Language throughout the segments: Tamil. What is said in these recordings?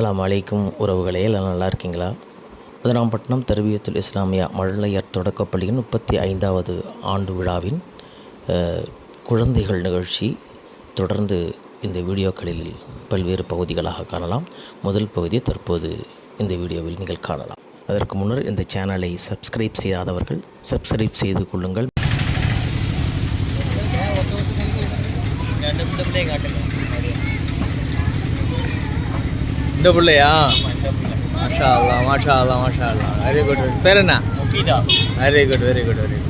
அஸ்ஸலாமு அலைக்கும் உறவுகளே, எல்லாம் நல்லா இருக்கீங்களா? அதிராம்பட்டினம் தர்பியத்துல் இஸ்லாமியா மழலையர் தொடக்கப்பள்ளியின் 35வது ஆண்டு விழாவின் குழந்தைகள் நிகழ்ச்சி தொடர்ந்து இந்த வீடியோக்களில் பல்வேறு பகுதிகளாக காணலாம். முதல் பகுதியை தற்போது இந்த வீடியோவில் நீங்கள் காணலாம். அதற்கு முன்னர் இந்த சேனலை சப்ஸ்கிரைப் செய்யாதவர்கள் சப்ஸ்கிரைப் செய்து கொள்ளுங்கள். இந்த பிள்ளையா? மாஷா அல்லா, மாஷா அல்லா, மாஷா அல்லா. Very good. பேர் என்ன? Mufeeda. Very good, very good, very good.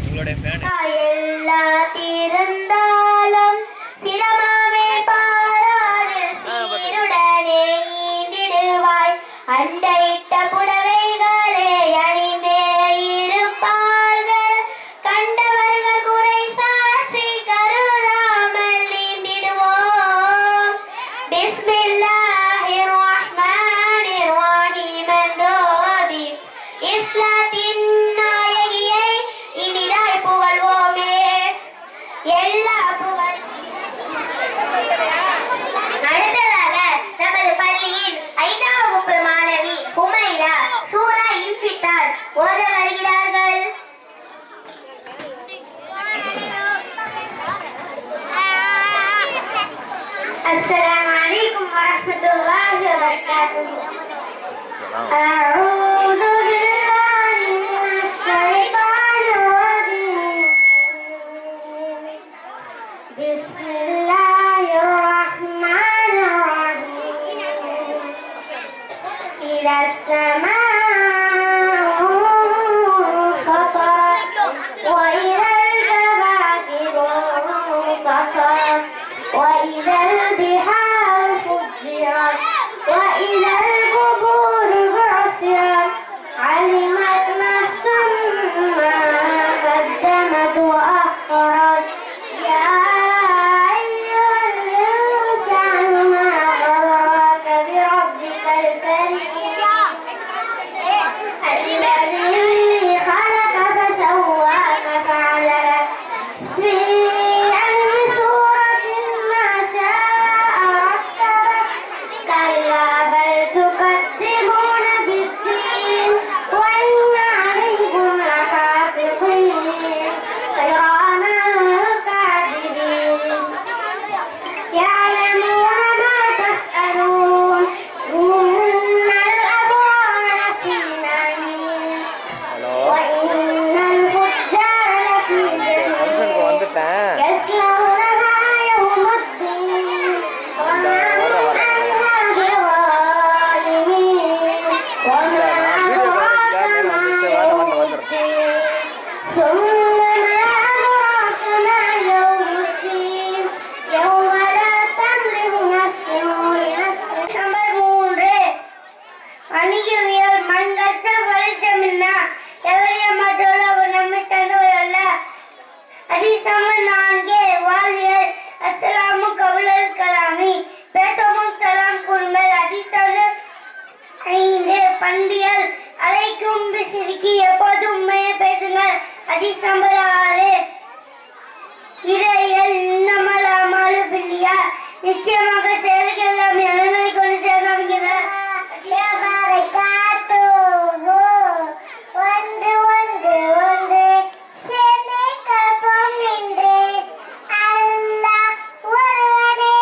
உங்களுடைய ஃபேன் எல்லா தீரந்தாலும் சிரமாவே பாராது சீருடனே ஈந்திடுவாய் அண்டையிட்ட புடவைகளே அணிந்தே இருப்பார்கள் கண்டவர்கள் குறை சாட்சி கருதாமல் நீந்திடுவோம். பிஸ்மில்லாஹிர் ரஹ்மானிர் ரஹீம் என்றோதி இஸ்லாத்தின் நாயகியை இனிதாய் புகழ்வோமே. எல்லா புகழ். அடுத்ததாக நமது பள்ளியின் 5ஆம் வகுப்பு மாணவி ஹுமைரா சூரா இன்ஃபித்தார் ஓத வருகிறார்கள். அஸ்ஸலாமு அலைக்கும் வரஹ்மத்துல்லாஹி வபரகாத்துஹு. அஊது பில்லாஹி மினஷ் ஷைத்தானிர் ரஜீம். பிஸ்மில்லாஹிர் ரஹ்மானிர் ரஹீம். இதஸ் ஸமாஉ ஃபதரத் வஇதல் கவாகிபு இன்தஸரத் வஇதல் பிஹாரு ஃபுஜ்ஜிரத் வஇதல் குபூரு பு'சிரத் علمت نفس ما قدمت وأخرت يا أيها الإنسان ما غرك بربك الكريم الذي خلقك فسواك فعدلك في أي صورة ما شاء ركبك كلا بل تكذبون بالدين وإن عليكم لحافظين كراما كاتبين يعلمون ما تفعلون إن الأبرار لفي نعيم وإن الفجار لفي جحيم يصلونها يوم الدين وما هم عنها بغائبين وما أدراك ما يوم الدين ثم ما أدراك ما يوم الدين يوم لا تملك نفس لنفس. நம்பர் 3 வணிகவியல் மண்கட்ட பரிசமின்னா எவரைய மட்டும் அவர் நம்மை தந்தவரல்ல. ஹதீஸ் நம்பர் 4 வாழ்வியல் அஸ்ஸலாமு கவுலல் கலாமி பேசவும் சலாம் கூறுங்கள். ஹதீஸ் நம்பர் 5 பண்பியல் அலைக்கும் பிஸ்ரிக்கி எப்போதும் உண்மையை பேசுங்கள். ஹதீஸ் நம்பர் 6 இறையல் இன்னமல் அமாலு பின்னியாத் நிச்சயமாக செயல்கள் எல்லாம் நன்மை கொண்டு சேர்க்காமிக்கிறார். ஒன்று ஒன்று ஒன்று சேர்ந்தே கற்போம் நின்று அல்லாஹ் ஒருவனே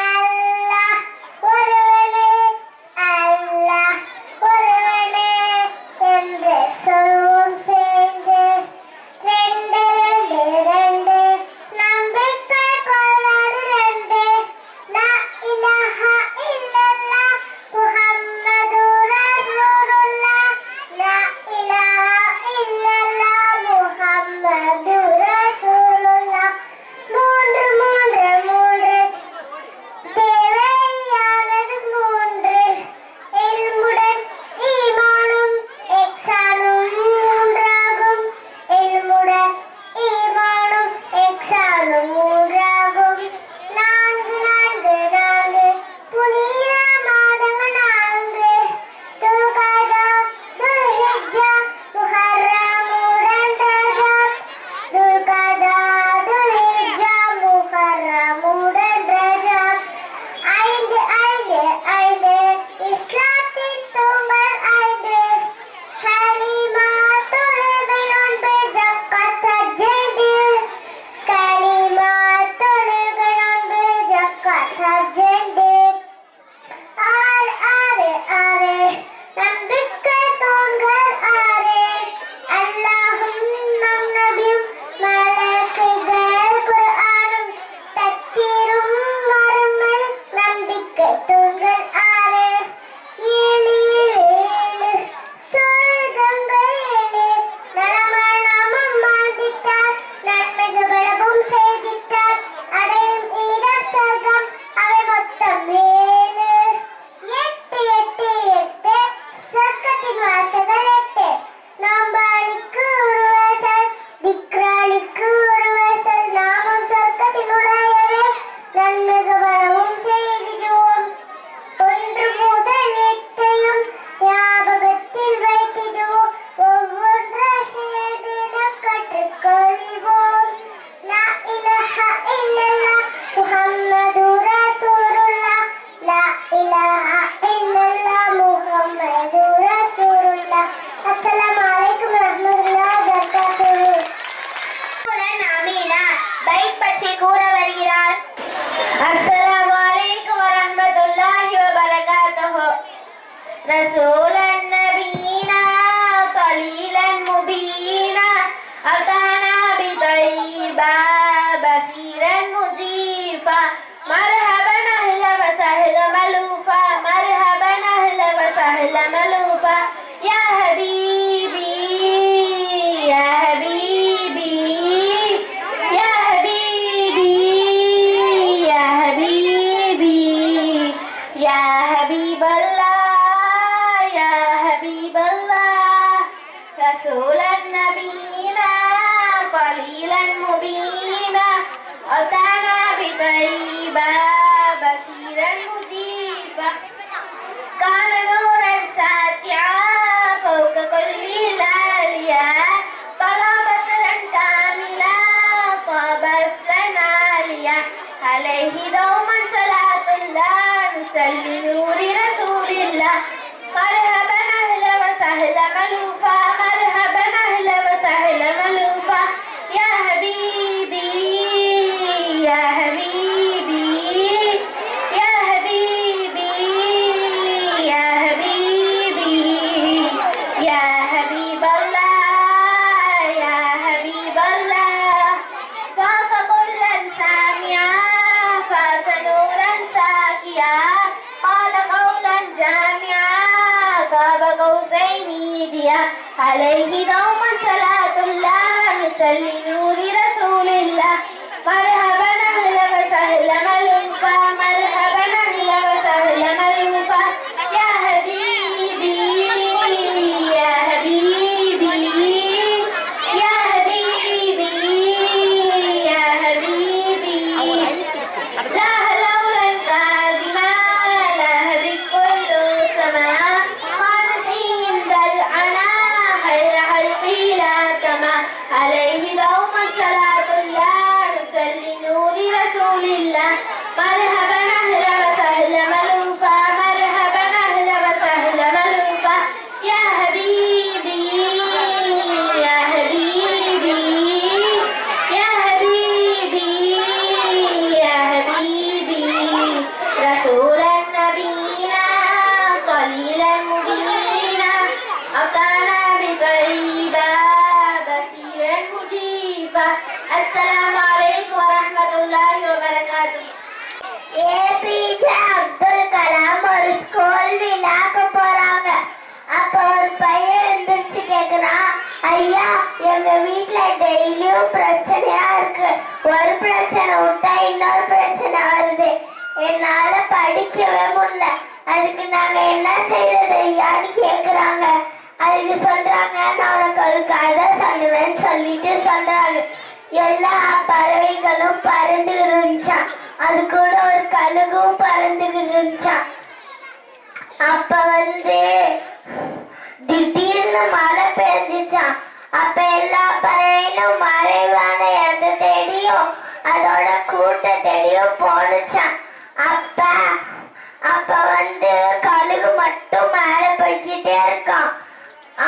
அல்லாஹ் ஒருவனே அல்லாஹ் ஒருவனே என்று சொல்வோம் சேர்ந்து. ரெண்டு ரெண்டு ரெண்டு நம்பிக்கை கொள்வது ரெண்டு ஐந்து ஐந்து இஸ்லாத்தின் தூம்பர் ஐந்து கலிமா தொழுகை நோன்பு ஜக்காத் ஹஜ்ஜு கலிமா தொழுகை நோன்பு ஜக்காத் ஹஜ்ஜு ஆறு ஆறு ஆறு நம்பிக்கை தூண்கள் ஆறு அல்லாஹும் நம் நபியும் மலக்குகள் குர்ஆனும் தக்பீரும் மறுமல் நம்பிக்கை தூண்கள் ஆறு ஏழு ஏழு சொர்க்கங்கள் ஏழு நலமணமும் மாண்டிட்டார் நன்மைகள் பலவும் செய்திட்டார் அடையும் இடம் சொர்க்கம் அவை மொத்தம் ஏழு எட்டு எட்டு எட்டு சொர்க்கத்தின் வாசல்கள் எட்டு நோம்பாளிக்கு ஒரு வாசல் விக்ராளிக்கு ஒரு வாசல் நாமும் சொர்க்கத்தின் நுழையவே நன்மைகள் பலவும் செய்திடுவோம் ஒன்று முதல் எட்டையும் ஞாபகத்தில் வைத்திடுவோம் ஒவ்வொன்றாய் சேர்ந்திட கற்றுக்கொள்வோம் லா இலாஹா இல்லல்லாஹ் முஹம்மது ரசூலுல்லாஹ் லா இலாஹா இல்லல்லாஹ் முஹம்மது ரசூலுல்லாஹ் அஸ்ஸலாமு அலைக்கும் வரஹ்மத்துல்லாஹி வபரகாத்துஹு அமீனா பைக் பற்றி கூற வருகிறார் அஸ்ஸலாமு அலைக்கும் வரஹ்மத்துல்லாஹி வபரகாத்துஹு ரசூலன் நபீனா தலீலன் முபீனா அதானா பிதைபா பசீரன் முஜீஃபா மர்ஹபன் அஹ்ல வஸஹ்ல மலூஃபா மர்ஹபன் அஹ்ல வஸஹ்ல மலூஃபா யா ஹபீபி யா ஹபீபி யா ஹபீபி யா ஹபீபி யா ஹபீபல்லாஹ் யா ஹபீபல்லாஹ் ரசூலன் நபீனா கலீலன் முபீனா அதானா பிதைபா பசீரன் முஜீஃபா كان نورا ساطعا فوق كل العالية طلع بدرا كاملا طاب أسلا عاليا عليه دوما صلاة الله نصلي نور رسول الله مرحبا أهلا وسهلا ملوفا مرحبا أهلا وسهلا ملوفا يا حبيبي يا حبيبي يا حبيبي يا حبيبي يا حبيب الله يا حبيب الله فاق كلا سامعا فاز نورا ساكيا قال قولا جامعا قاب قوسين ديا عليه دوما صلاة الله نصلي نور رسول الله مرحبا أهلا وسهلا ملوفا مرحبا أهلا وسهلا ملوفا يا حبيبي يا حبيبي يا حبيبي يا حبيبي لا لولا كاذما لا بكل سماء قال عند العنا خير خلقي لا كما عليه دوما صلاة الله نصلي نور رسول الله مرحبا أهلا وسهلا ملوفا مرحبا أهلا وسهلا ملوفا يا حبيبي يا حبيبي يا حبيبي يا حبيبي رسول نبينا قليلا مبينا أبطانا بطيبا بصيرا مجيبا السلام عليكم ورحمة الله وبركاته ஏபிஜே அப்துல் கலாம் ஒரு ஸ்கூல் விழாக்கு போறாங்க. அப்போ ஒரு பையன் எந்திரிச்சு கேக்குறான், ஐயா எங்க வீட்ல டெய்லியும் பிரச்சனையா இருக்கு, ஒரு பிரச்சனை விட்டா இன்னொரு பிரச்சனை வருது, என்னால படிக்கவே முடியல, அதுக்கு நாங்க என்ன செய்யறது ஐயான்னு கேக்குறாங்க. அதுக்கு சொல்றாங்க, நான் உனக்கு ஒரு கதை சொல்லுவேன்னு சொல்லிட்டு சொல்றாங்க. எல்லா பறவைகளும் பறந்து இருந்துச்சான், அது கூட ஒரு கழுகும் பறந்துகிட்டு இருந்துச்சான். அப்ப திடீர்னு மழை பெஞ்சிச்சான். அப்ப எல்லா பறவைகளும் மறைவான இடத்தை தேடியும் அதோட கூட்ட தேடியும் போனுச்சான். அப்ப வந்து கழுகு மட்டும் மேல போய்கிட்டே இருக்கான்.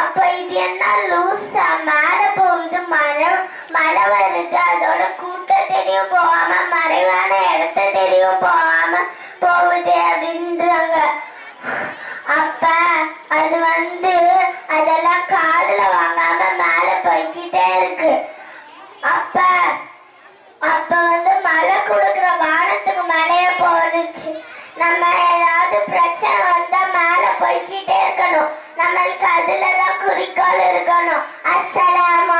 அப்ப இது என்ன லூசா, மேல போகுது, மழை வருது, அதோட கூட்டத்திலையும் போகாம மறைவான இடத்தையும் போகாம போகுது அப்படின்றாங்க. அப்ப அது வந்து அதெல்லாம் காதுல வாங்காம மேல போய்கிட்டே இருக்கு. அப்ப அப்ப வந்து மழை கொடுக்குற வானத்துக்கு மேலேயே போனுச்சு. நம்ம ஏதாவது பிரச்சனை வந்தா மேல போய்கிட்டே இருக்கணும். நம்மளுக்கு அதுலதான் குறிக்கோள் இருக்கணும். அஸ்ஸலாமு